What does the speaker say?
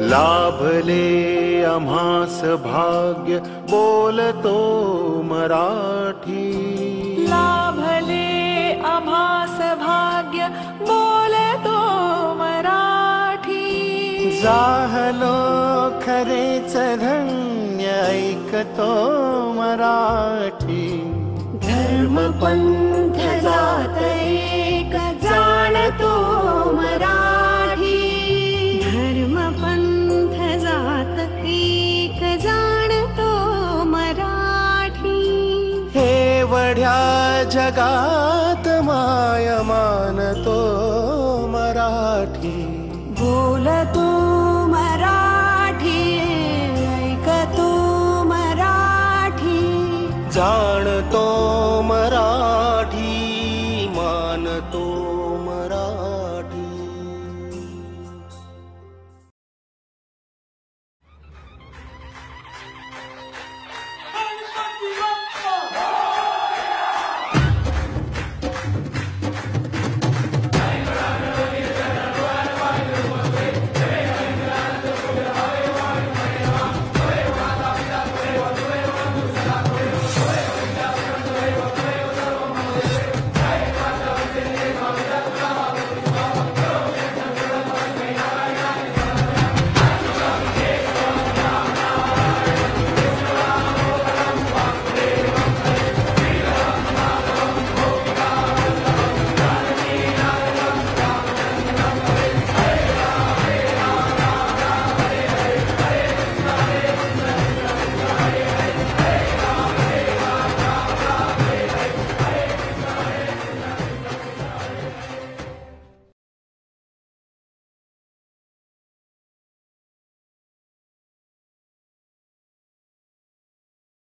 लाभले आम्हास भाग्य बोलतो मराठी. लाभले आम्हास भाग्य बोलतो मराठी. जाहलो खरेच धन्य ऐकतो मराठी. धर्म पंथ जात एक जाणतो मराठी. धर्म पंथ जात एक जाणतो मराठी. एवढ्या जगात माय मानतो मराठी. बोलतो मराठी, ऐकतो मराठी. जाणतो मराठी, मानतो